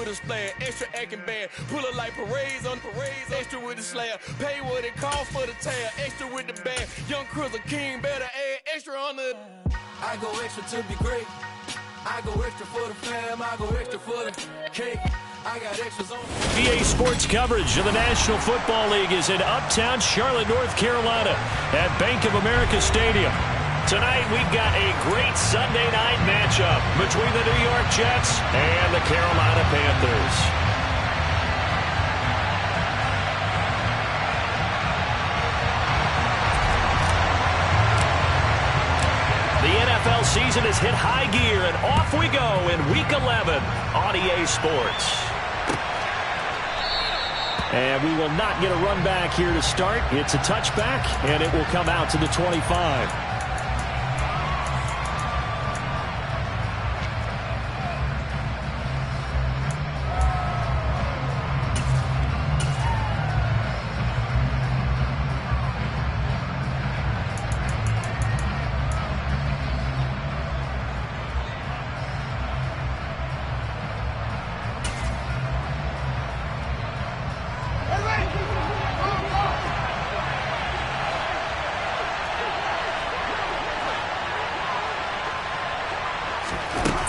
with a splash. Extra acting bad. Pull up like parades on parades. Extra with the slab. Pay what it costs for the tab. Extra with the bag. Young Cruiser King better add extra on the. I go extra to be great. I go extra for the fam. I go extra for the cake. I got extras on. EA Sports coverage of the National Football League is in uptown Charlotte, North Carolina at Bank of America Stadium. Tonight we've got a great Sunday night matchup between the New York Jets and the Carolina Panthers. The NFL season has hit high gear, and off we go in Week 11 on EA Sports. And we will not get a run back here to start. It's a touchback, and it will come out to the 25.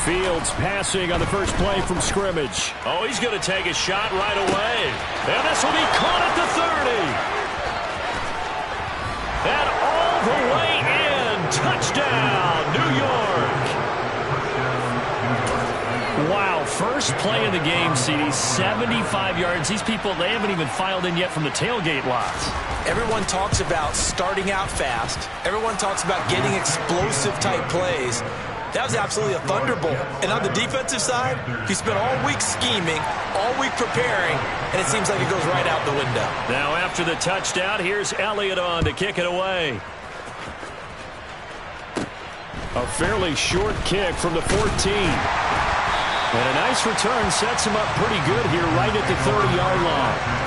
Fields passing on the first play from scrimmage. Oh, he's going to take a shot right away. And this will be caught at the 30. And all the way in. Touchdown, New York. Wow, first play of the game, CD, 75 yards. These people, they haven't even filed in yet from the tailgate lots. Everyone talks about starting out fast. Everyone talks about getting explosive type plays. That was absolutely a thunderbolt. And on the defensive side, he spent all week scheming, all week preparing, and it seems like it goes right out the window. Now after the touchdown, here's Elliott on to kick it away. A fairly short kick from the 14. And a nice return sets him up pretty good here right at the 30-yard line.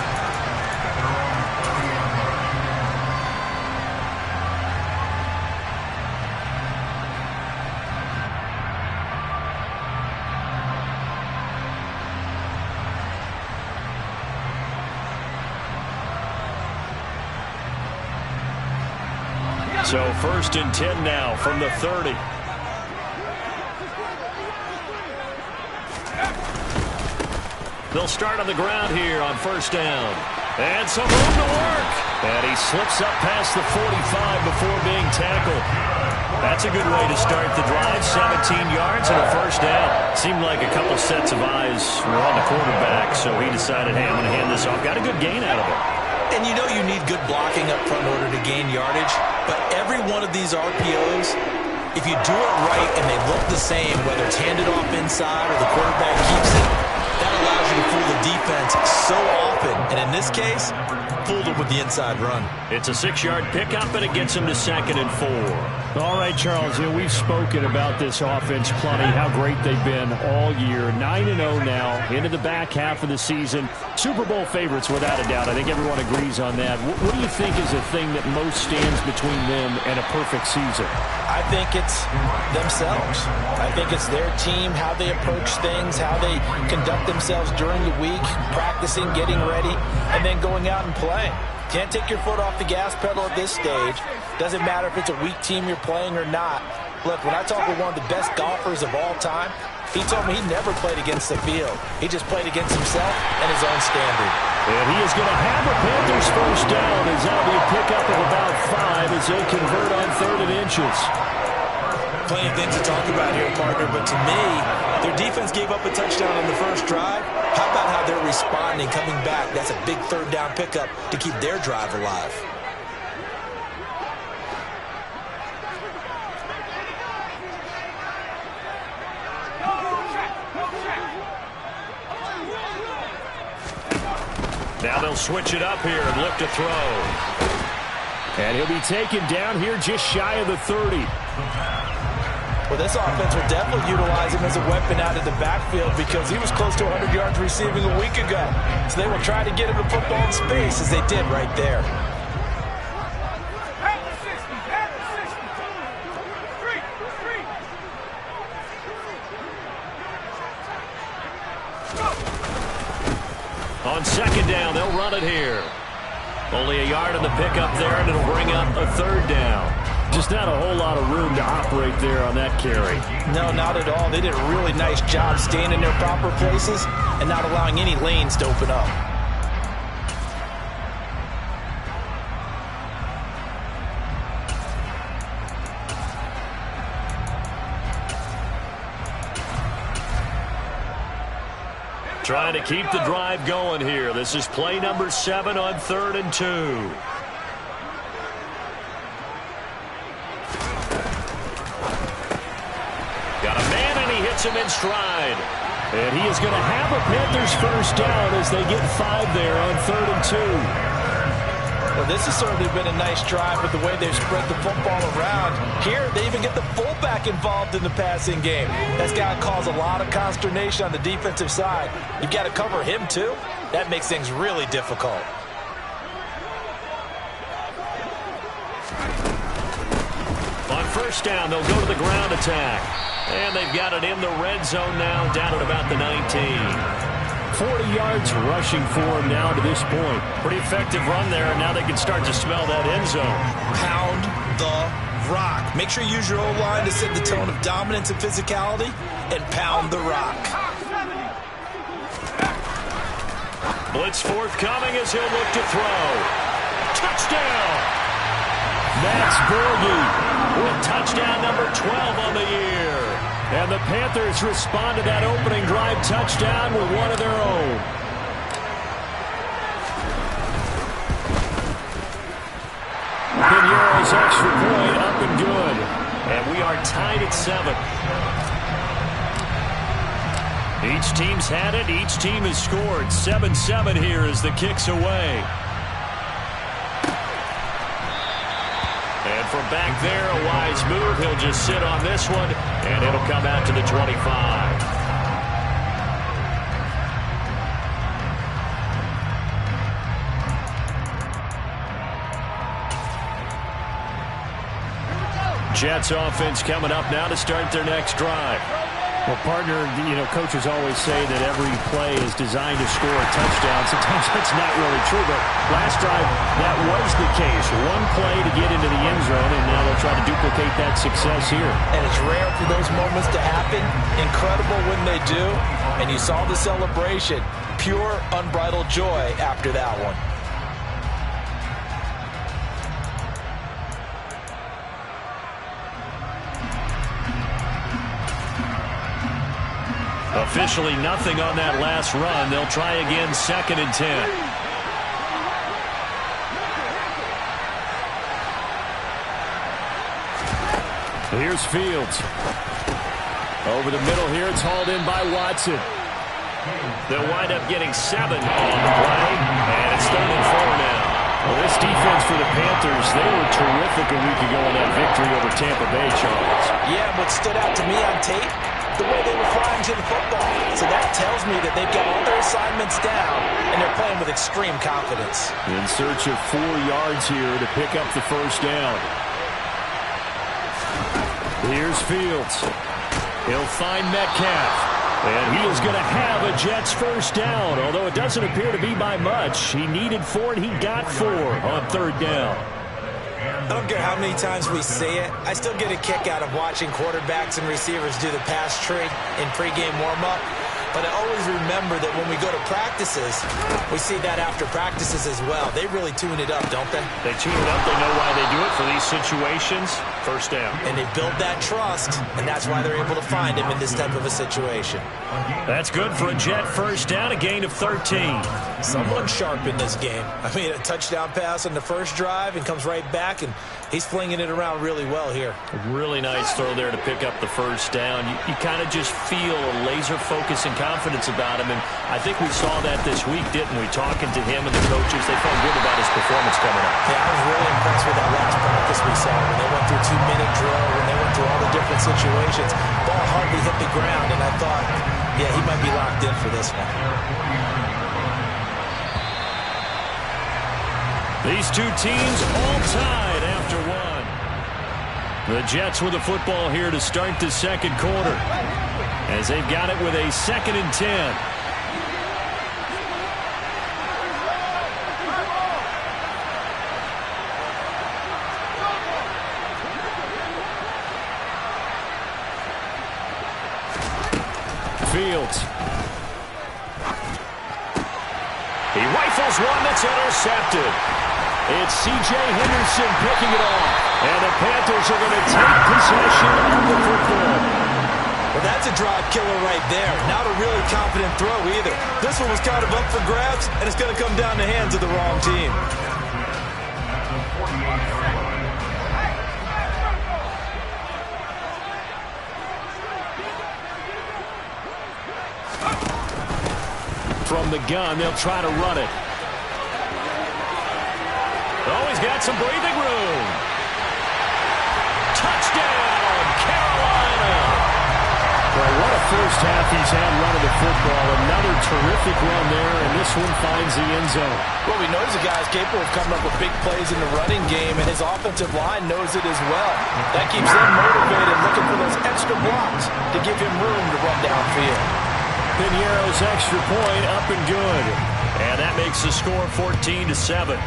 So first and 10 now from the 30. They'll start on the ground here on first down. And some room to work. And he slips up past the 45 before being tackled. That's a good way to start the drive. 17 yards and a first down. Seemed like a couple sets of eyes were on the quarterback, so he decided, hey, I'm going to hand this off. Got a good gain out of it. And you know you need good blocking up front in order to gain yardage. But every one of these RPOs, if you do it right and they look the same, whether it's handed off inside or the quarterback keeps it, that allows you to fool the defense so often. And in this case, fooled them with the inside run. It's a 6-yard pickup, and it gets him to 2nd and 4. All right, Charles, we've spoken about this offense plenty, how great they've been all year. 9-0 now, into the back half of the season. Super Bowl favorites, without a doubt. I think everyone agrees on that. What do you think is the thing that most stands between them and a perfect season? I think it's themselves. I think it's their team, how they approach things, how they conduct themselves during the week, practicing, getting ready, and then going out and playing. Can't take your foot off the gas pedal at this stage. Doesn't matter if it's a weak team you're playing or not. Look, when I talk with one of the best golfers of all time, he told me he never played against the field. He just played against himself and his own standard. And he is going to have a Panthers first down. As that'll be a pickup of about 5 as they convert on 3rd and inches. Plenty of things to talk about here, partner, but to me, their defense gave up a touchdown on the first drive. How about how they're responding, coming back? That's a big 3rd down pickup to keep their drive alive. Now they'll switch it up here and look to throw. And he'll be taken down here just shy of the 30. Well, this offense will definitely utilize him as a weapon out of the backfield because he was close to 100 yards receiving a week ago. So they will try to get him the football in space as they did right there. On second down, they'll run it here. Only a yard on the pickup there, and it'll bring up a third down. Just not a whole lot of room to operate there on that carry. No, not at all. They did a really nice job staying in their proper places and not allowing any lanes to open up. Trying to keep the drive going here. This is play number 7 on 3rd and 2. Got a man, and he hits him in stride. And he is going to have a Panthers first down as they get 5 there on 3rd and 2. Well, this has certainly been a nice drive with the way they've spread the football around. Here, they even get the fullback involved in the passing game. That's got to cause a lot of consternation on the defensive side. You've got to cover him, too. That makes things really difficult. On first down, they'll go to the ground attack. And they've got it in the red zone now, down at about the 19. 40 yards rushing for him now to this point. Pretty effective run there, and now they can start to smell that end zone. Pound the rock. Make sure you use your O-line to set the tone of dominance and physicality, and pound the rock. Blitz forthcoming as he'll look to throw. Touchdown! Max Borghi with touchdown number 12 on the year. And the Panthers respond to that opening drive touchdown with one of their own. Pinheiro's extra point up and good. And we are tied at 7. Each team's had it. Each team has scored. 7-7 here as the kick's away. And from back there, a wise move. He'll just sit on this one, and it'll come out to the 25. Jets offense coming up now to start their next drive. Well, partner, coaches always say that every play is designed to score a touchdown. Sometimes that's not really true, but last drive, that was the case. One play to get into the end zone, and now they'll try to duplicate that success here. And it's rare for those moments to happen. Incredible when they do. And you saw the celebration. Pure, unbridled joy after that one. Officially nothing on that last run. They'll try again, 2nd and 10. Here's Fields. Over the middle here, it's hauled in by Watson. They'll wind up getting 7 on the play, and it's 3rd and 4 now. Well, this defense for the Panthers, they were terrific a week ago in that victory over Tampa Bay, Charles. Yeah, what stood out to me on tape, the way they were flying to the football. So that tells me that they've got all their assignments down, and they're playing with extreme confidence. In search of 4 yards here to pick up the first down. Here's Fields. He'll find Metcalf. And he is going to have a Jets first down, although it doesn't appear to be by much. He needed 4, and he got 4 on 3rd down. I don't care how many times we say it, I still get a kick out of watching quarterbacks and receivers do the pass tree in pregame warm-up. But I always remember that when we go to practices, we see that after practices as well. They really tune it up, don't they? They tune it up. They know why they do it for these situations. First down. And they build that trust, and that's why they're able to find him in this type of a situation. That's good for a Jet first down, a gain of 13. Someone sharp in this game. I mean, a touchdown pass on the first drive and comes right back, and he's flinging it around really well here. A really nice throw there to pick up the first down. You kind of just feel a laser focus and confidence about him, and I think we saw that this week, didn't we? Talking to him and the coaches, they felt good about his performance coming up. Yeah, I was really impressed with that last practice we saw when they went through 2-minute drill, when they went through all the different situations. Ball hardly hit the ground, and I thought, yeah, he might be locked in for this one. These two teams all tied after 1. The Jets with the football here to start the second quarter, as they've got it with a 2nd and 10. rifles one that's intercepted. It's C.J. Henderson picking it off. And the Panthers are going to take possession of the football. Well, that's a drive killer right there. Not a really confident throw either. This one was kind of up for grabs, and it's going to come down the hands of the wrong team. From the gun, they'll try to run it. Oh, he's got some breathing room. Touchdown, Carolina. Well, what a first half he's had running the football. Another terrific run there, and this one finds the end zone. Well, we know the guy's capable of coming up with big plays in the running game, and his offensive line knows it as well. That keeps them motivated, looking for those extra blocks to give him room to run downfield. Piñeiro's extra point up and good. And that makes the score 14-7.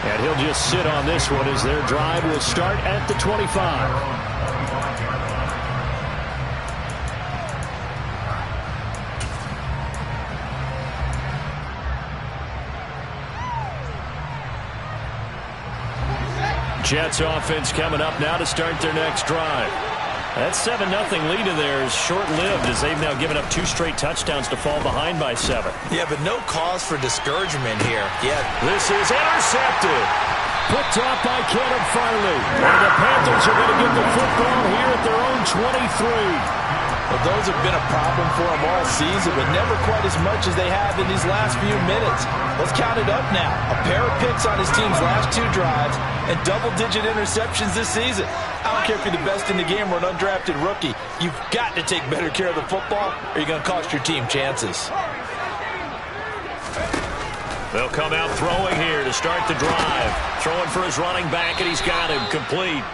And he'll just sit on this one as their drive will start at the 25. Jets offense coming up now to start their next drive. That 7-0 lead of theirs short-lived as they've now given up 2 straight touchdowns to fall behind by 7. Yeah, but no cause for discouragement here. Yeah, this is intercepted. Picked off by Caleb Farley. And the Panthers are going to get the football here at their own 23. Well, those have been a problem for them all season, but never quite as much as they have in these last few minutes. Let's count it up now. A pair of picks on his team's last 2 drives and double-digit interceptions this season. I don't care if you're the best in the game or an undrafted rookie. You've got to take better care of the football or you're going to cost your team chances. They'll come out throwing here to start the drive. Throwing for his running back, and he's got him complete.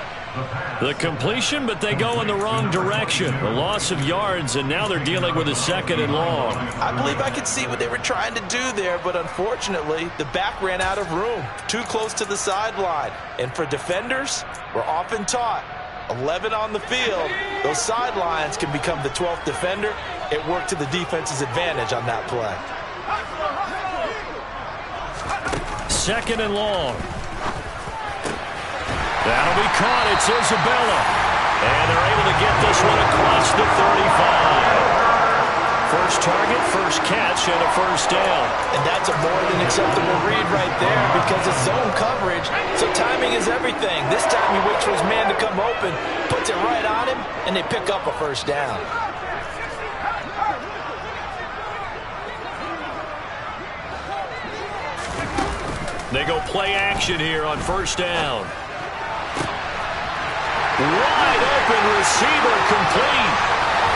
The completion, but they go in the wrong direction. The loss of yards, and now they're dealing with a 2nd and long. I believe I could see what they were trying to do there, but unfortunately, the back ran out of room. Too close to the sideline. And for defenders, we're often taught, 11 on the field, those sidelines can become the 12th defender. It worked to the defense's advantage on that play. 2nd and long. That'll be caught. It's Isabella. And they're able to get this one across the 35. First target, first catch, and a first down. And that's a more than acceptable read right there because it's zone coverage, so timing is everything. This time he waits for his man to come open, puts it right on him, and they pick up a first down. They go play action here on first down. Wide open receiver complete.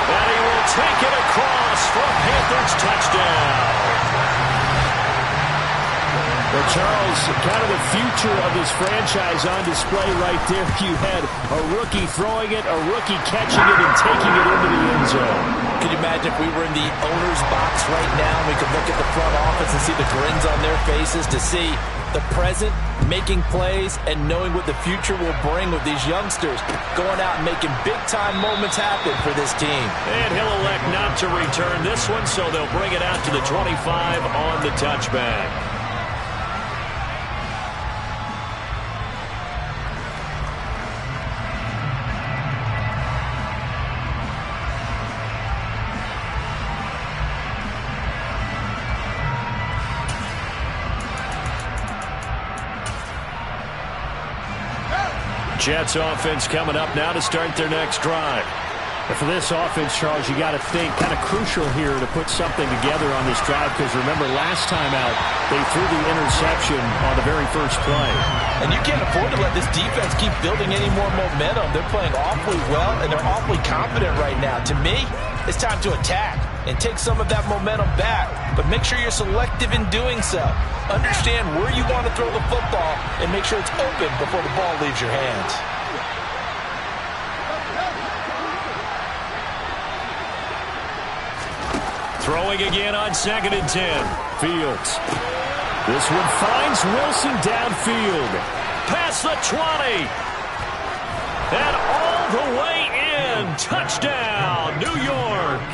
And he will take it across for a Panthers touchdown. Well, Charles, kind of the future of this franchise on display right there. You had a rookie throwing it, a rookie catching it, and taking it into the end zone. Could you imagine if we were in the owner's box right now and we could look at the front office and see the grins on their faces to see the present, making plays, and knowing what the future will bring with these youngsters going out and making big-time moments happen for this team. And he'll elect not to return this one, so they'll bring it out to the 25 on the touchback. Jets offense coming up now to start their next drive. But for this offense, Charles, you got to think kind of crucial here to put something together on this drive because remember last time out they threw the interception on the very first play. And you can't afford to let this defense keep building any more momentum. They're playing awfully well and they're awfully confident right now. To me, it's time to attack and take some of that momentum back. But make sure you're selective in doing so. Understand where you want to throw the football and make sure it's open before the ball leaves your hands. Throwing again on 2nd and 10. Fields. This one finds Wilson downfield. Past the 20. And all the way in. Touchdown, New York.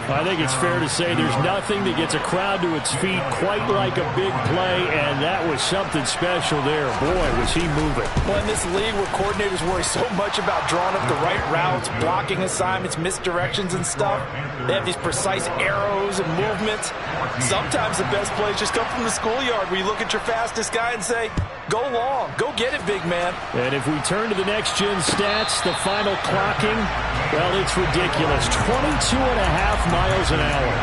I think it's fair to say there's nothing that gets a crowd to its feet quite like a big play, and that was something special there. Boy, was he moving. Well, in this league where coordinators worry so much about drawing up the right routes, blocking assignments, misdirections and stuff, they have these precise arrows and movements. Sometimes the best plays just come from the schoolyard where you look at your fastest guy and say, go long, go get it, big man. And if we turn to the next-gen stats, the final clocking, well, it's ridiculous. 22.5 miles an hour.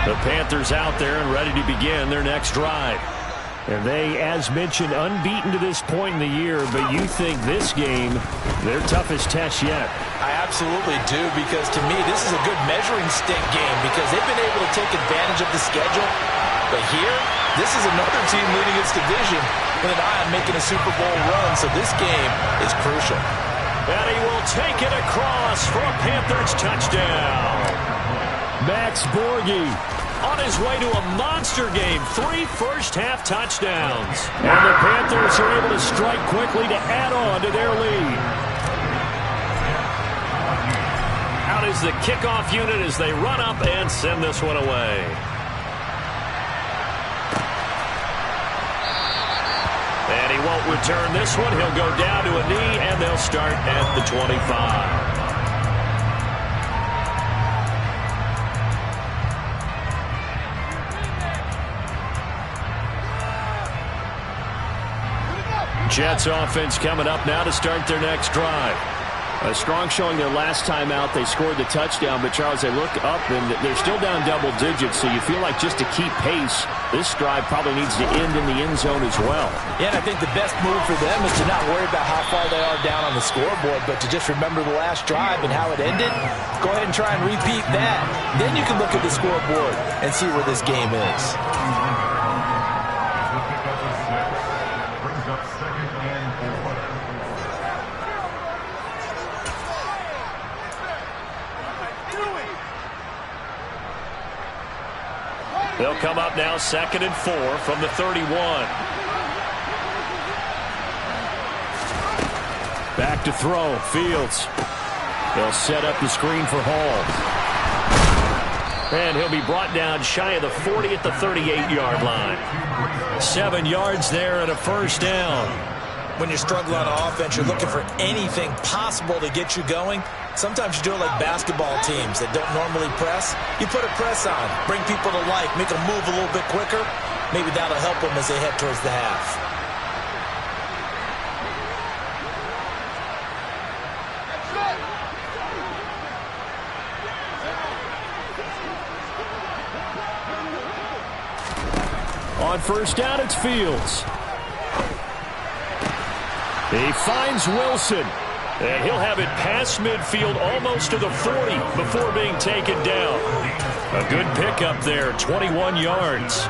The Panthers out there and ready to begin their next drive. And they, as mentioned, unbeaten to this point in the year, but you think this game, their toughest test yet. I absolutely do, because to me, this is a good measuring stick game because they've been able to take advantage of the schedule. But here, this is another team leading its division with an eye on making a Super Bowl run, so this game is crucial. And he will take it across for a Panthers touchdown. Max Borghi on his way to a monster game, 3 first-half touchdowns. And the Panthers are able to strike quickly to add on to their lead. Out is the kickoff unit as they run up and send this one away. And he won't return this one. He'll go down to a knee, and they'll start at the 25. Jets offense coming up now to start their next drive. A strong showing their last time out. They scored the touchdown, but Charles, they look up and they're still down double digits, so you feel like just to keep pace, this drive probably needs to end in the end zone as well. Yeah, and I think the best move for them is to not worry about how far they are down on the scoreboard, but to just remember the last drive and how it ended. Go ahead and try and repeat that. Then you can look at the scoreboard and see where this game is. They'll come up now 2nd and 4 from the 31. Back to throw, Fields. They'll set up the screen for Hall. And he'll be brought down shy of the 40 at the 38-yard line. 7 yards there and a first down. When you're struggling on offense, you're looking for anything possible to get you going. Sometimes you do it like basketball teams that don't normally press. You put a press on, bring people to life, make them move a little bit quicker. Maybe that'll help them as they head towards the half. On first down, it's Fields. He finds Wilson. And he'll have it past midfield almost to the 40 before being taken down. A good pickup there, 21 yards.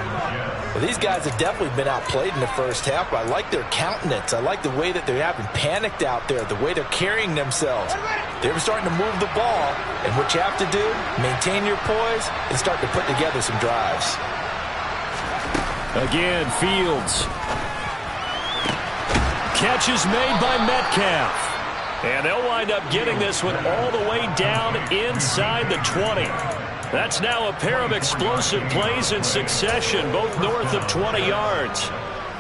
Well, these guys have definitely been outplayed in the first half, but I like their countenance. I like the way that they haven't panicked out there, the way they're carrying themselves. They're starting to move the ball, and what you have to do, maintain your poise and start to put together some drives. Again, Fields. Catch is made by Metcalf. And they'll wind up getting this one all the way down inside the 20. That's now a pair of explosive plays in succession, both north of 20 yards.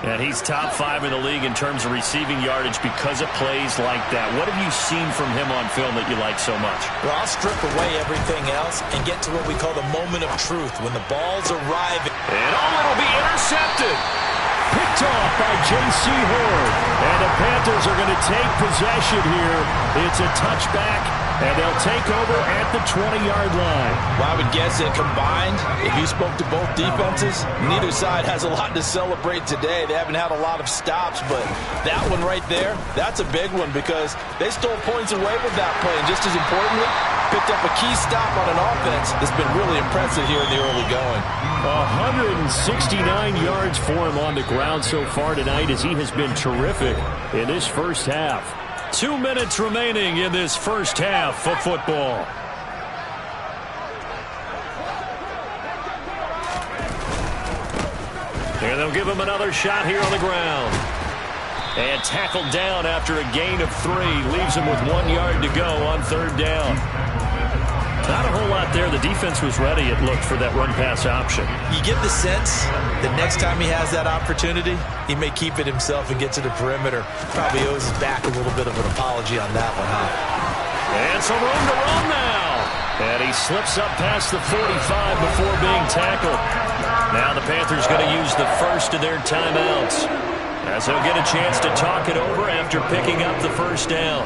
And he's top 5 in the league in terms of receiving yardage because of plays like that. What have you seen from him on film that you like so much? Well, I'll strip away everything else and get to what we call the moment of truth, when the ball's arriving. And it'll be intercepted. Picked off by J.C. Horn. And the Panthers are going to take possession here. It's a touchback, and they'll take over at the 20-yard line. Well, I would guess that combined, if you spoke to both defenses, neither side has a lot to celebrate today. They haven't had a lot of stops, but that one right there, that's a big one because they stole points away with that play. And just as importantly, picked up a key stop on an offense that's been really impressive here in the early going. 169 yards for him on the ground so far tonight as he has been terrific in this first half. 2 minutes remaining in this first half of football. And they'll give him another shot here on the ground. And tackled down after a gain of 3. Leaves him with 1 yard to go on 3rd down. Not a whole lot there. The defense was ready, it looked, for that run-pass option. You get the sense that next time he has that opportunity, he may keep it himself and get to the perimeter. Probably owes his back a little bit of an apology on that one, huh? And some room to run now. And he slips up past the 45 before being tackled. Now the Panthers going to use the first of their timeouts, as he'll get a chance to talk it over after picking up the 1st down.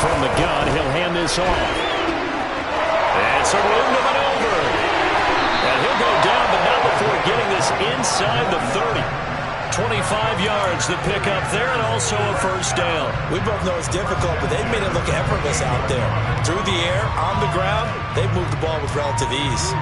From the gun, he'll hand this off. And some room to maneuver. And he'll go down, but not before getting this inside the 30. 25 yards to pick up there, and also a 1st down. We both know it's difficult, but they've made it look effortless out there. Through the air, on the ground, they've moved the ball with relative ease.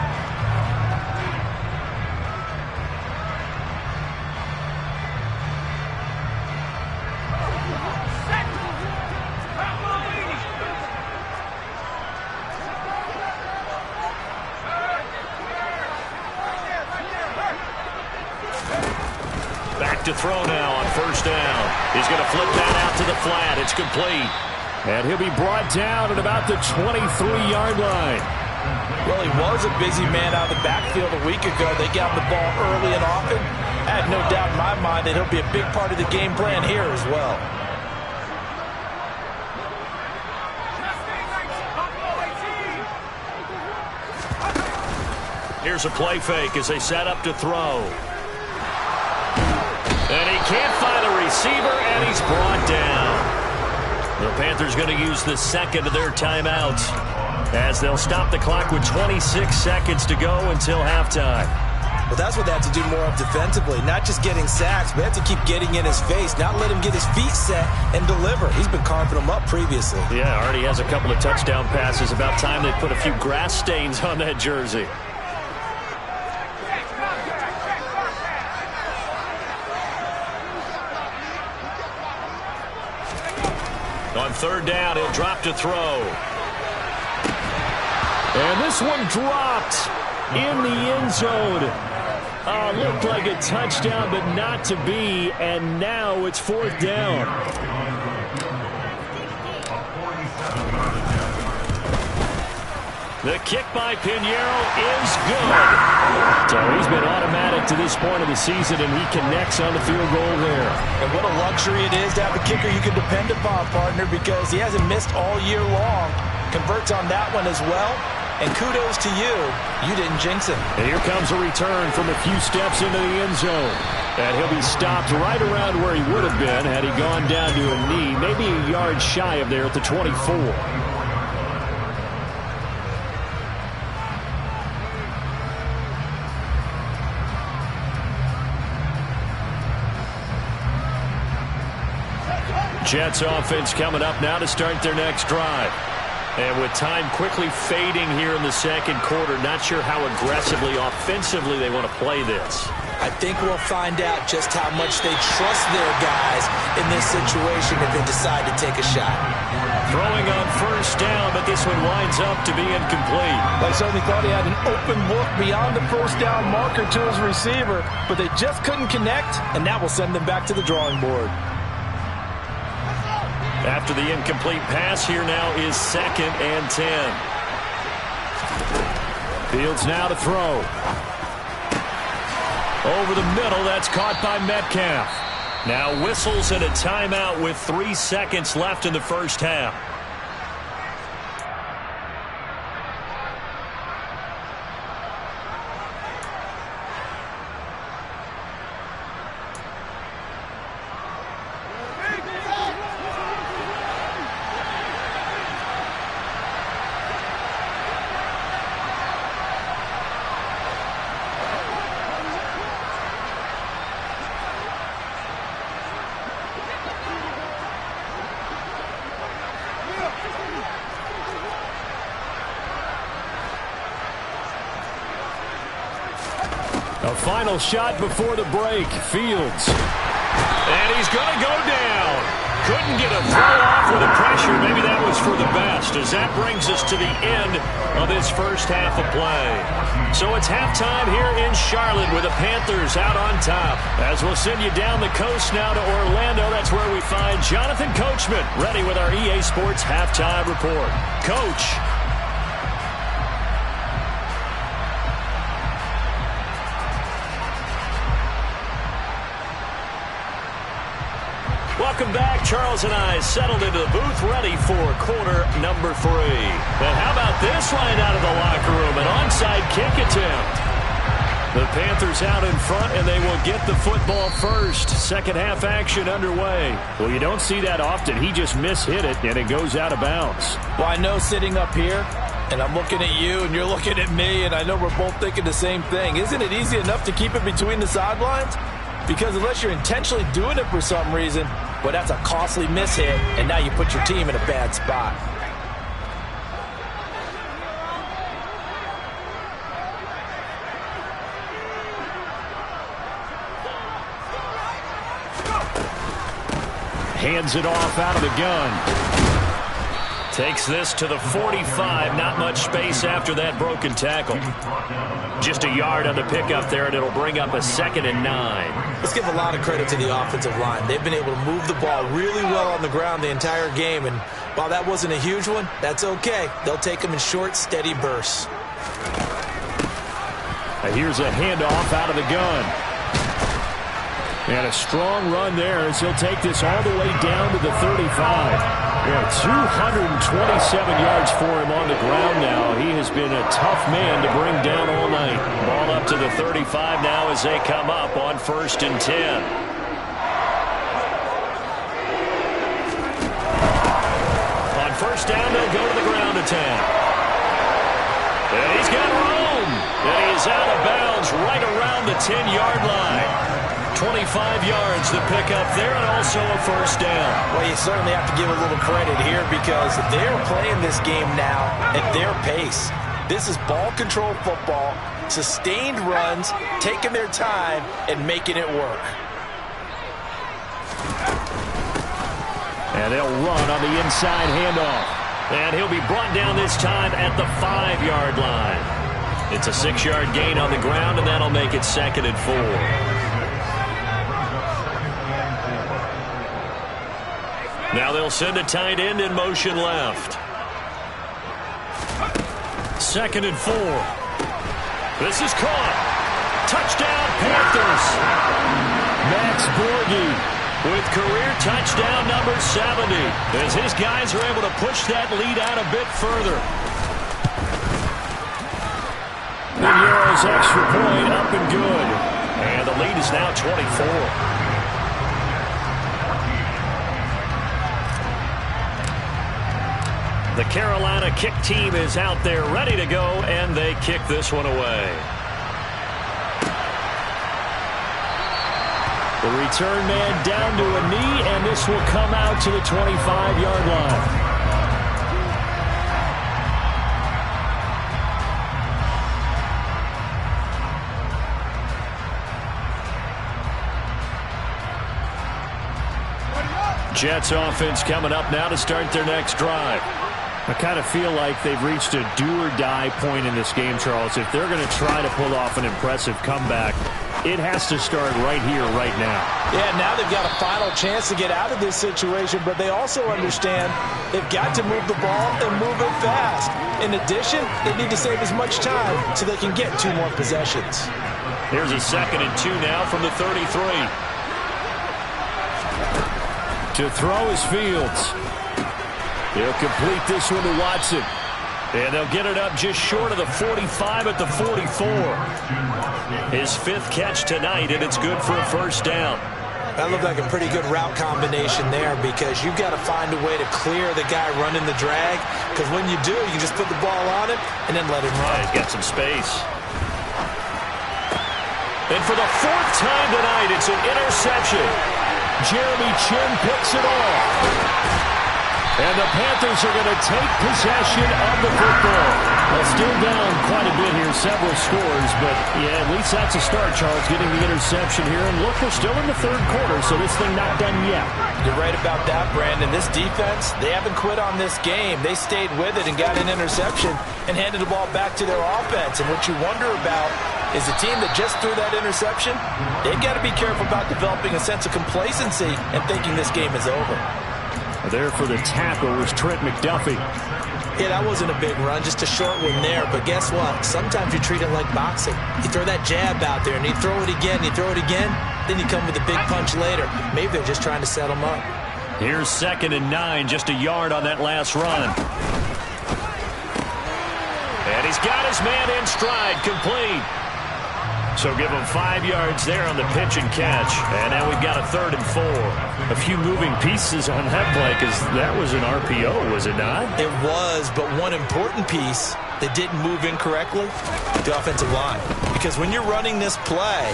Back to throw now on 1st down. He's going to flip that out to the flat. It's complete. And he'll be brought down at about the 23-yard line. Well, he was a busy man out of the backfield a week ago. They got him the ball early and often. I have no doubt in my mind that he'll be a big part of the game plan here as well. Here's a play fake as they set up to throw. And he can't find a receiver, and he's brought down. The Panthers going to use the 2nd of their timeouts, as they'll stop the clock with 26 seconds to go until halftime. Well, that's what they have to do more of defensively. Not just getting sacks, but they have to keep getting in his face, not let him get his feet set and deliver. He's been carving them up previously. Yeah, already has a couple of touchdown passes. About time they put a few grass stains on that jersey. On 3rd down, he'll drop to throw. And this one dropped in the end zone. Looked like a touchdown, but not to be. And now it's 4th down. The kick by Pinheiro is good. So he's been automatic to this point of the season, and he connects on the field goal there. And what a luxury it is to have a kicker you can depend upon, partner, because he hasn't missed all year long. Converts on that one as well. And kudos to you. You didn't jinx him. And here comes a return from a few steps into the end zone. And he'll be stopped right around where he would have been had he gone down to a knee, maybe a yard shy of there at the 24. Jets offense coming up now to start their next drive. And with time quickly fading here in the 2nd quarter, not sure how aggressively, offensively they want to play this. I think we'll find out just how much they trust their guys in this situation if they decide to take a shot. Throwing on 1st down, but this one winds up to be incomplete. I certainly thought he had an open look beyond the 1st down marker to his receiver, but they just couldn't connect, and that will send them back to the drawing board. After the incomplete pass, here now is 2nd and 10. Fields now to throw. Over the middle, that's caught by Metcalf. Now whistles and a timeout with 3 seconds left in the 1st half. A final shot before the break. Fields. And he's going to go down. Couldn't get a throw off with the pressure. Maybe that was for the best, as that brings us to the end of this first half of play. So it's halftime here in Charlotte with the Panthers out on top. As we'll send you down the coast now to Orlando, that's where we find Jonathan Coachman ready with our EA Sports Halftime Report. Coach. Welcome back. Charles and I settled into the booth ready for quarter number 3. And how about this right out of the locker room? An onside kick attempt. The Panthers out in front, and they will get the football first. Second half action underway. Well, you don't see that often. He just mishit it, and it goes out of bounds. Well, I know sitting up here, and I'm looking at you, and you're looking at me, and I know we're both thinking the same thing. Isn't it easy enough to keep it between the sidelines? Because unless you're intentionally doing it for some reason, well, that's a costly mishit, and now you put your team in a bad spot. Hands it off out of the gun. Takes this to the 45. Not much space after that broken tackle. Just a yard on the pickup there, and it'll bring up a 2nd and 9. Let's give a lot of credit to the offensive line. They've been able to move the ball really well on the ground the entire game, and while that wasn't a huge one, that's okay. They'll take them in short, steady bursts. Here's a handoff out of the gun. And a strong run there as he'll take this all the way down to the 35. Yeah, 227 yards for him on the ground now. He has been a tough man to bring down all night. Ball up to the 35 now as they come up on 1st and 10. On 1st down, they'll go to the ground attack. And he's got room. And he is out of bounds right around the 10-yard line. 25 yards to pick up there, and also a 1st down. Well, you certainly have to give a little credit here because they're playing this game now at their pace. This is ball control football, sustained runs, taking their time, and making it work. And they'll run on the inside handoff. And he'll be brought down this time at the 5-yard line. It's a 6-yard gain on the ground, and that'll make it 2nd and 4. Now they'll send a tight end in motion left. 2nd and 4. This is caught. Touchdown, Panthers. Max Borghi with career touchdown number 70. As his guys are able to push that lead out a bit further. Piñeiro's extra point up and good. And the lead is now 24. The Carolina kick team is out there ready to go, and they kick this one away. The return man down to a knee, and this will come out to the 25-yard line. Jets offense coming up now to start their next drive. I kind of feel like they've reached a do-or-die point in this game, Charles. If they're going to try to pull off an impressive comeback, it has to start right here, right now. Yeah, now they've got a final chance to get out of this situation, but they also understand they've got to move the ball and move it fast. In addition, they need to save as much time so they can get 2 more possessions. Here's a 2nd and 2 now from the 33. To throw is Fields. He'll complete this one to Watson. And they'll get it up just short of the 45 at the 44. His 5th catch tonight, and it's good for a 1st down. That looked like a pretty good route combination there because you've got to find a way to clear the guy running the drag, because when you do, you can just put the ball on him and then let him run. He's got some space. And for the 4th time tonight, it's an interception. Jeremy Chin picks it off. And the Panthers are going to take possession of the football. Well, still down quite a bit here, several scores, but yeah, at least that's a start, Charles, getting the interception here. And look, we're still in the third quarter, so this thing not done yet. You're right about that, Brandon. This defense, they haven't quit on this game. They stayed with it and got an interception and handed the ball back to their offense. And what you wonder about is the team that just threw that interception, they've got to be careful about developing a sense of complacency and thinking this game is over. There for the tackle was Trent McDuffie. Yeah, that wasn't a big run, just a short one there. But guess what? Sometimes you treat it like boxing. You throw that jab out there, and you throw it again, you throw it again, then you come with a big punch later. Maybe they're just trying to set them up. Here's 2nd and 9, just a yard on that last run. And he's got his man in stride, complete. So give him 5 yards there on the pitch and catch. And now we've got a 3rd and 4. A few moving pieces on that play because that was an RPO, was it not? It was, but one important piece that didn't move incorrectly, the offensive line. Because when you're running this play,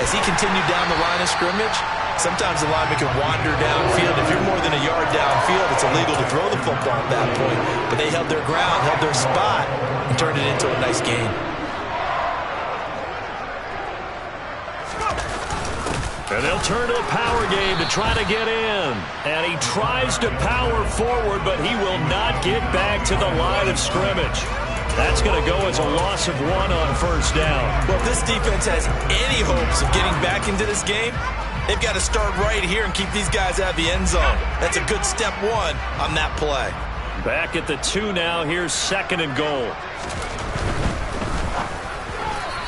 as he continued down the line of scrimmage, sometimes the lineman can wander downfield. If you're more than a yard downfield, it's illegal to throw the football at that point. But they held their ground, held their spot, and turned it into a nice game. And they'll turn to the power game to try to get in. And he tries to power forward, but he will not get back to the line of scrimmage. That's going to go as a loss of 1 on 1st down. Well, if this defense has any hopes of getting back into this game, they've got to start right here and keep these guys out of the end zone. That's a good step 1 on that play. Back at the 2 now. Here's 2nd and goal.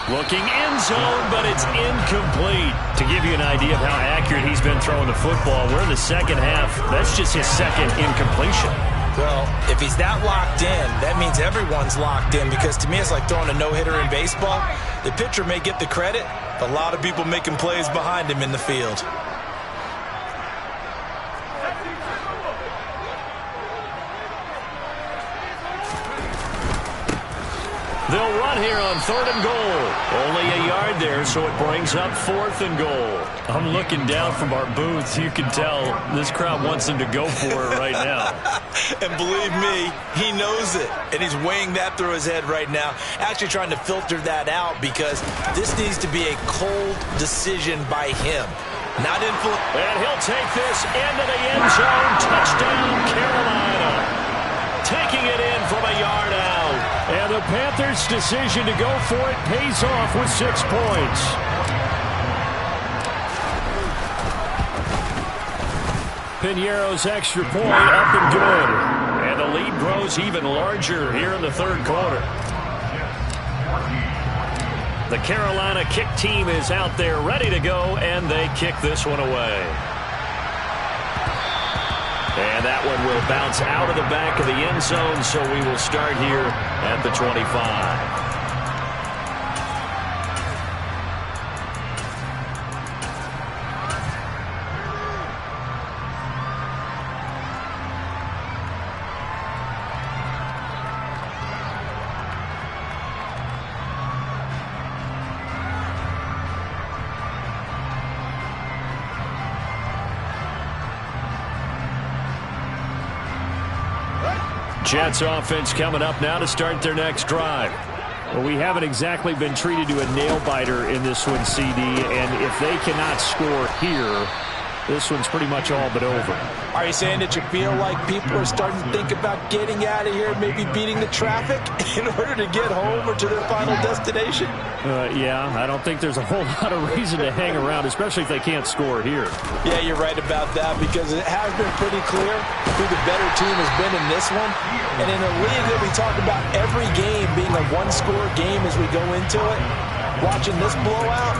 Looking end zone, but it's incomplete. To give you an idea of how accurate he's been throwing the football, we're in the second half. That's just his 2nd incompletion. Well, if he's that locked in, that means everyone's locked in, because to me it's like throwing a no-hitter in baseball. The pitcher may get the credit, but a lot of people making plays behind him in the field. They'll run here on 3rd and goal. Only a yard there, so it brings up 4th and goal. I'm looking down from our booth. You can tell this crowd wants him to go for it right now. And believe me, he knows it. And he's weighing that through his head right now. Actually trying to filter that out, because this needs to be a cold decision by him. Not influence. And he'll take this into the end zone. Touchdown, Carolina. Taking it in from a yard out. And the Panthers' decision to go for it pays off with 6 points. Pinheiro's extra point up and good. And the lead grows even larger here in the 3rd quarter. The Carolina kick team is out there ready to go, and they kick this one away. And that one will bounce out of the back of the end zone, so we will start here at the 25. Jets offense coming up now to start their next drive. Well, we haven't exactly been treated to a nail-biter in this one, CD, and if they cannot score here, this one's pretty much all but over. Are you saying that you feel like people are starting to think about getting out of here, maybe beating the traffic in order to get home or to their final destination? Yeah, I don't think there's a whole lot of reason to hang around, especially if they can't score here. Yeah, you're right about that, because it has been pretty clear who the better team has been in this one. And in a league that we talk about every game being a one-score game as we go into it, watching this blowout,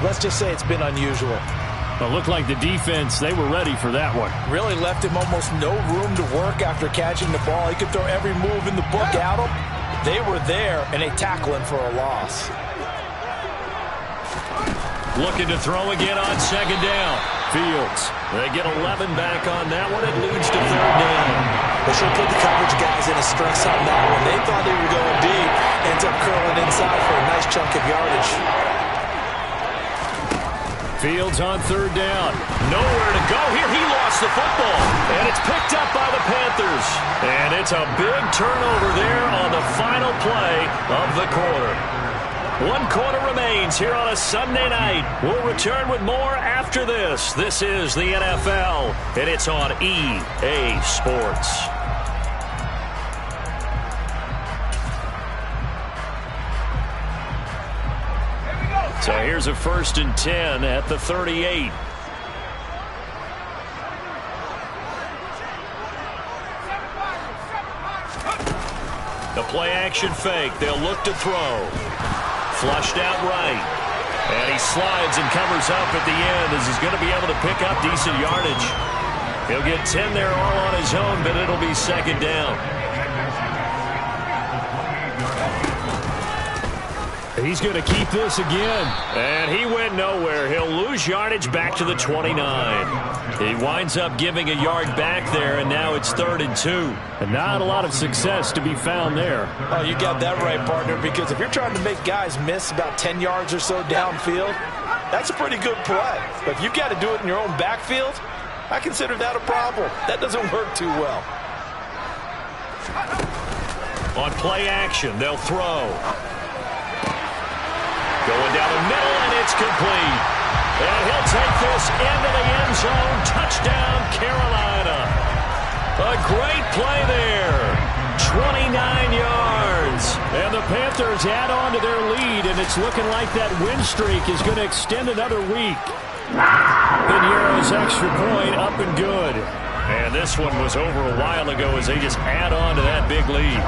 let's just say it's been unusual. It looked like the defense, they were ready for that one. Really left him almost no room to work after catching the ball. He could throw every move in the book at him. They were there, and they tackle him for a loss. Looking to throw again on 2nd down. Fields. They get 11 back on that one. It leads to 3rd down. They should put the coverage guys in a stress on that one. They thought they were going deep. Ends up curling inside for a nice chunk of yardage. Fields on third down. Nowhere to go here. He lost the football. And it's picked up by the Panthers. And it's a big turnover there on the final play of the quarter. 1 quarter remains here on a Sunday night. We'll return with more after this. This is the NFL, and it's on EA Sports. So here's a 1st and 10 at the 38. The play-action fake. They'll look to throw. Flushed out right. And he slides and covers up at the end as he's going to be able to pick up decent yardage. He'll get 10 there all on his own, but it'll be 2nd down. He's going to keep this again. And he went nowhere. He'll lose yardage back to the 29. He winds up giving a yard back there, and now it's 3rd and 2. And not a lot of success to be found there. Oh, you got that right, partner, because if you're trying to make guys miss about 10 yards or so downfield, that's a pretty good play. But if you've got to do it in your own backfield, I consider that a problem. That doesn't work too well. On play action, they'll throw. Going down the middle, and it's complete. And he'll take this into the end zone. Touchdown, Carolina. A great play there. 29 yards. And the Panthers add on to their lead, and it's looking like that win streak is going to extend another week. Pinheiro's extra point up and good. And this one was over a while ago as they just add on to that big lead.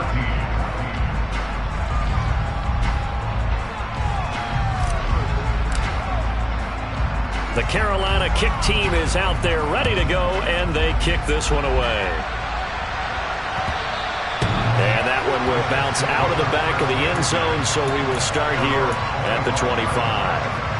The Carolina kick team is out there ready to go, and they kick this one away. And that one will bounce out of the back of the end zone, so we will start here at the 25.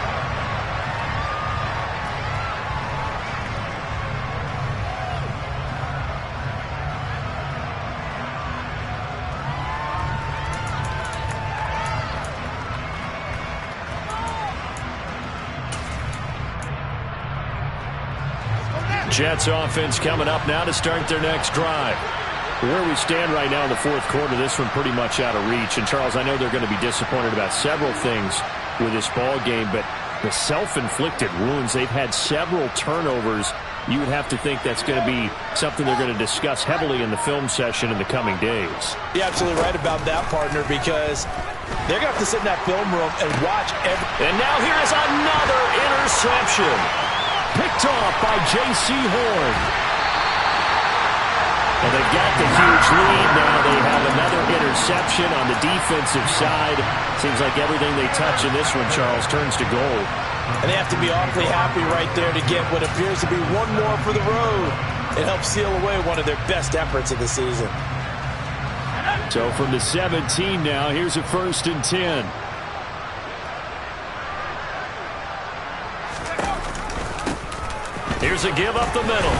Jets offense coming up now to start their next drive. Where we stand right now in the 4th quarter, this one pretty much out of reach. And, Charles, I know they're going to be disappointed about several things with this ball game, but the self-inflicted wounds, they've had several turnovers. You would have to think that's going to be something they're going to discuss heavily in the film session in the coming days. You're absolutely right about that, partner, because they're going to have to sit in that film room and watch every... And now here is another interception. Picked off by J.C. Horn. And they've got the huge lead now. They have another interception on the defensive side. Seems like everything they touch in this one, Charles, turns to gold. And they have to be awfully happy right there to get what appears to be one more for the road. It helps seal away one of their best efforts of the season. So from the 17 now, here's a 1st and 10. Here's a give up the middle.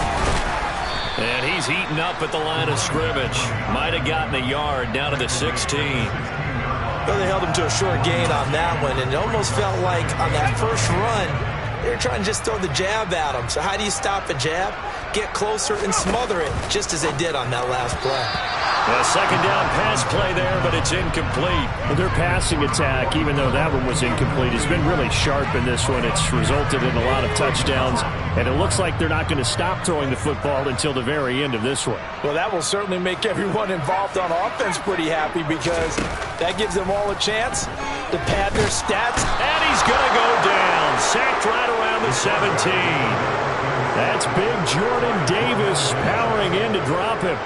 And he's eaten up at the line of scrimmage. Might have gotten a yard down to the 16. Well, they held him to a short gain on that one, and it almost felt like on that first run, they were trying to just throw the jab at him. So how do you stop a jab? Get closer and smother it, just as they did on that last play. A 2nd down pass play there, but it's incomplete. Well, their passing attack, even though that one was incomplete, has been really sharp in this one. It's resulted in a lot of touchdowns, and it looks like they're not going to stop throwing the football until the very end of this one. Well, that will certainly make everyone involved on offense pretty happy, because that gives them all a chance to pad their stats. And he's going to go down. Sacked right around the 17. That's big Jordan Davis powering in to drop him.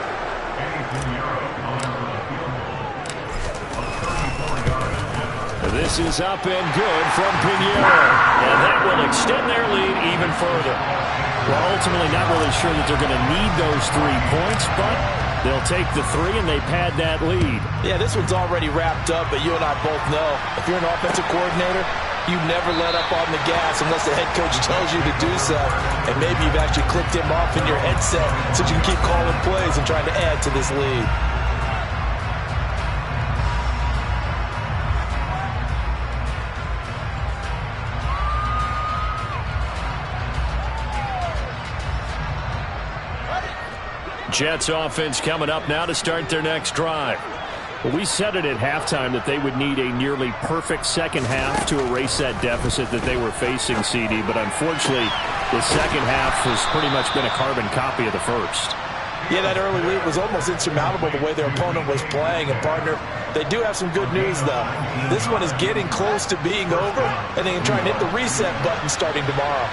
This is up and good from Pinheiro. And that will extend their lead even further. Well, ultimately not really sure that they're going to need those 3 points, but they'll take the 3 and they pad that lead. Yeah, this one's already wrapped up, but you and I both know if you're an offensive coordinator, you never let up on the gas unless the head coach tells you to do so. And maybe you've actually clicked him off in your headset so you can keep calling plays and trying to add to this lead. Jets offense coming up now to start their next drive. Well, we said it at halftime that they would need a nearly perfect second half to erase that deficit that they were facing, CD. But unfortunately, the second half has pretty much been a carbon copy of the first. Yeah, that early lead was almost insurmountable the way their opponent was playing. And, partner, they do have some good news, though. This one is getting close to being over, and they can try and hit the reset button starting tomorrow.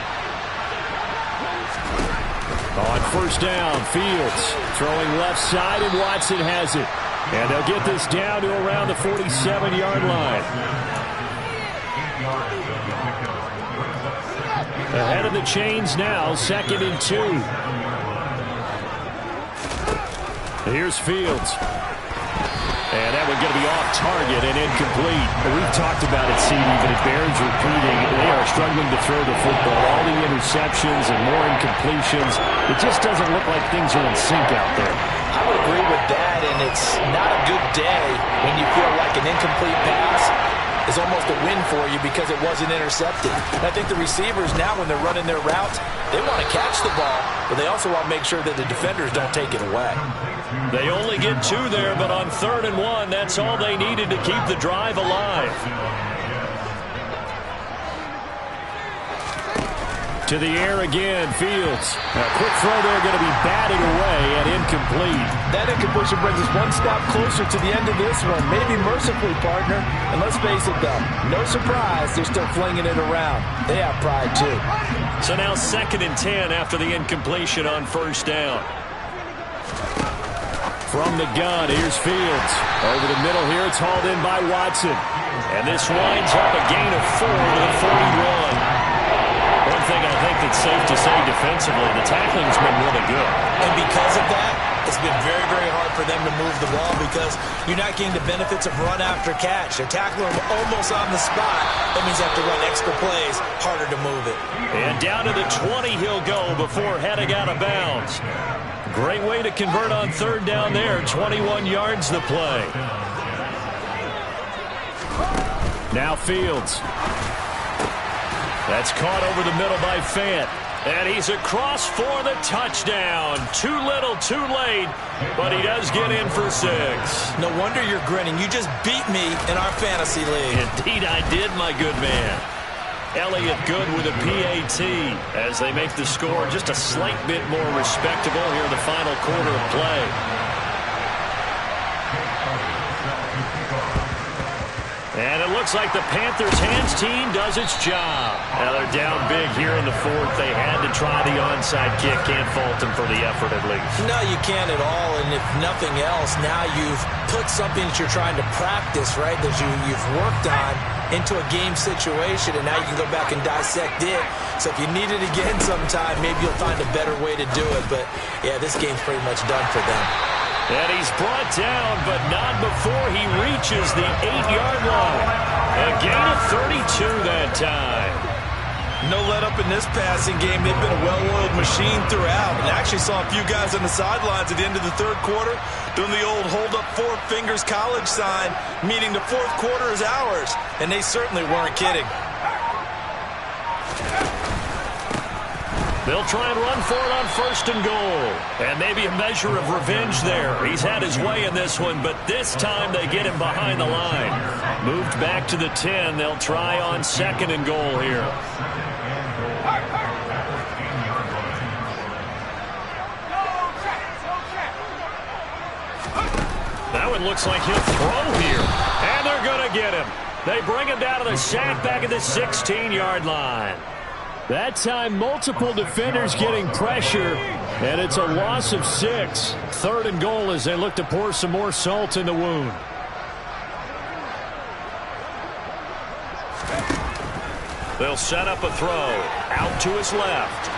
On first down, Fields throwing left side, and Watson has it. And they'll get this down to around the 47-yard line. Ahead of the chains now, 2nd and 2. Here's Fields. And that one's going to be off target and incomplete. We've talked about it, CD, but it bears repeating. They are struggling to throw the football. All the interceptions and more incompletions. It just doesn't look like things are in sync out there. I would agree with that, and it's not a good day when you feel like an incomplete pass is almost a win for you because it wasn't intercepted. And I think the receivers now, when they're running their routes, they want to catch the ball, but they also want to make sure that the defenders don't take it away. They only get 2 there, but on 3rd and 1, that's all they needed to keep the drive alive. To the air again, Fields. A quick throw there, going to be batted away and incomplete. That incompletion brings us one stop closer to the end of this one. Maybe mercifully, partner. And let's face it, though, no surprise, they're still flinging it around. They have pride, too. So now 2nd and 10 after the incompletion on first down. From the gun, here's Fields. Over the middle here, it's hauled in by Watson. And this winds up a gain of 4 to the 41. One thing I think that's safe to say defensively, the tackling's been really good. And because of that, it's been very, very hard for them to move the ball because you're not getting the benefits of run after catch. They're tackling them almost on the spot. That means they have to run extra plays, harder to move it. And down to the 20 he'll go before heading out of bounds. Great way to convert on 3rd down there. 21 yards the play. Now Fields. That's caught over the middle by Fant. And he's across for the touchdown. Too little, too late, but he does get in for 6. No wonder you're grinning. You just beat me in our fantasy league. Indeed I did, my good man. Elliott good with a PAT as they make the score just a slight bit more respectable here in the final quarter of play. And it looks like the Panthers' hands team does its job. Now they're down big here in the 4th. They had to try the onside kick. Can't fault them for the effort at least. No, you can't at all. And if nothing else, now you've put something that you're trying to practice, right, that you've worked on into a game situation, and now you can go back and dissect it. So if you need it again sometime, maybe you'll find a better way to do it. But, yeah, this game's pretty much done for them. And he's brought down, but not before he reaches the 8-yard line. A gain of 32 that time. No let up in this passing game. They've been a well-oiled machine throughout. And I actually saw a few guys on the sidelines at the end of the 3rd quarter doing the old hold up 4 fingers college sign, meaning the 4th quarter is ours. And they certainly weren't kidding. They'll try and run for it on 1st and goal. And maybe a measure of revenge there. He's had his way in this one, but this time they get him behind the line. Moved back to the 10. They'll try on 2nd and goal here. That one looks like he'll throw here. And they're going to get him. They bring him down to the sack back at the 16-yard line. That time, multiple defenders getting pressure, and it's a loss of 6. 3rd and goal as they look to pour some more salt in the wound. They'll set up a throw out to his left.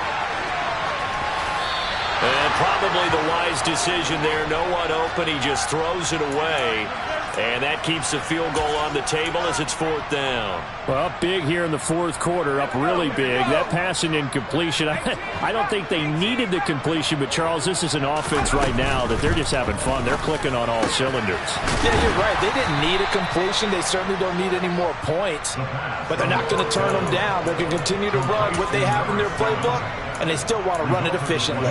And probably the wise decision there. No one open. He just throws it away. And that keeps the field goal on the table as it's 4th down. Well, up big here in the 4th quarter, up really big. That passing incompletion, I don't think they needed the completion, but Charles, this is an offense right now that they're just having fun. They're clicking on all cylinders. Yeah, you're right. They didn't need a completion. They certainly don't need any more points, but they're not going to turn them down. They're going to continue to run what they have in their playbook, and they still want to run it efficiently.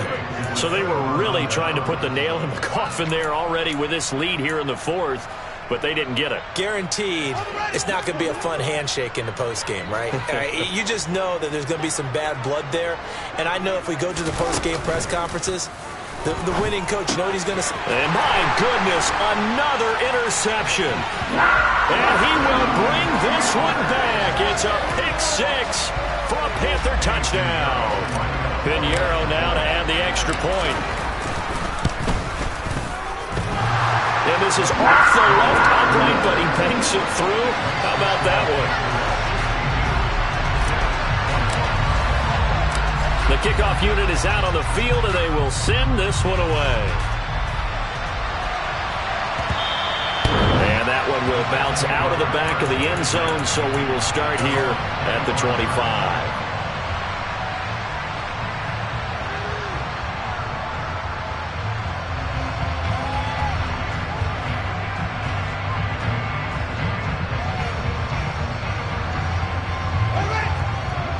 So they were really trying to put the nail in the coffin there already with this lead here in the fourth, but they didn't get it. Guaranteed it's not going to be a fun handshake in the postgame, right? You just know that there's going to be some bad blood there, and I know if we go to the postgame press conferences, the winning coach, you know what he's going to say? And my goodness, another interception. And he will bring this one back. It's a pick six for a Panther touchdown. Pinheiro now to add the extra point. And this is off the left upright, but he banks it through. How about that one? The kickoff unit is out on the field, and they will send this one away. And that one will bounce out of the back of the end zone, so we will start here at the 25.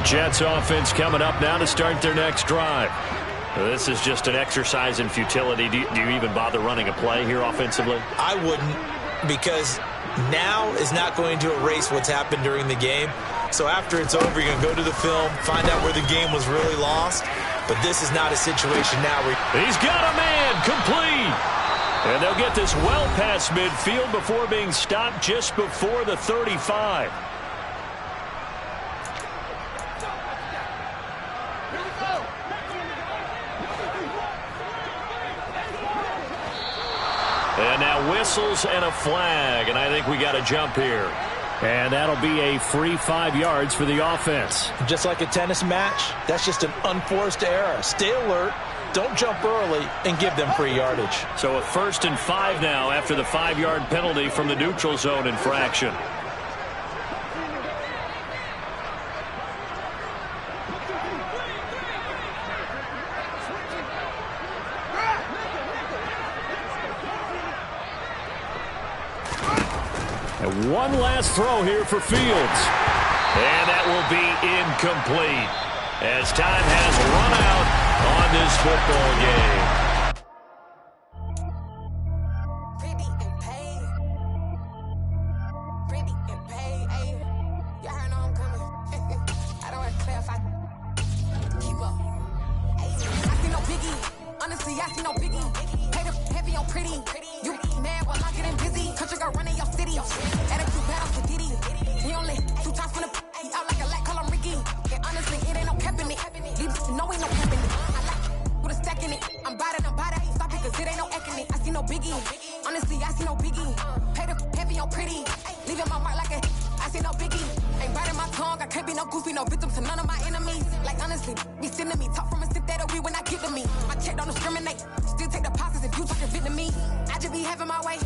Jets offense coming up now to start their next drive. This is just an exercise in futility. Do you even bother running a play here offensively? I wouldn't, because now is not going to erase what's happened during the game. So after it's over, you're going to go to the film, find out where the game was really lost. But this is not a situation now where... He's got a man, complete. And they'll get this well past midfield before being stopped just before the 35. And now whistles and a flag, and I think we got a jump here. And that'll be a free 5 yards for the offense. Just like a tennis match, that's just an unforced error. Stay alert, don't jump early, and give them free yardage. So a 1st and 5 now after the 5-yard penalty from the neutral zone infraction. And one last throw here for Fields. And that will be incomplete as time has run out on this football game. Pretty and paid. Pretty and paid. Ayy. Y'all heard know I'm coming. I don't want to clarify. Keep up. I see no biggie. Honestly, I see no biggie. Pay the heavy on pretty. You mad while I'm getting busy. Country girl running your city. Attitude battle for Diddy. He only 2 times from the he out like a light, call him Ricky. And honestly, it ain't no cap in it. Leave no ain't no cap in it. I like with a stack in it. I'm about it. Stop it, cause it ain't no acting it. I see no biggie. Honestly, I see no biggie. Pay the heavy on pretty. Leaving my mark like a I see no biggie. Ain't biting my tongue. I can't be no goofy, no victim to none of my enemies. Like honestly, be sending me talk from a sip that we when I get to me. My check don't discriminate. Still take deposits if you talking Vietnamese. I just be having my way.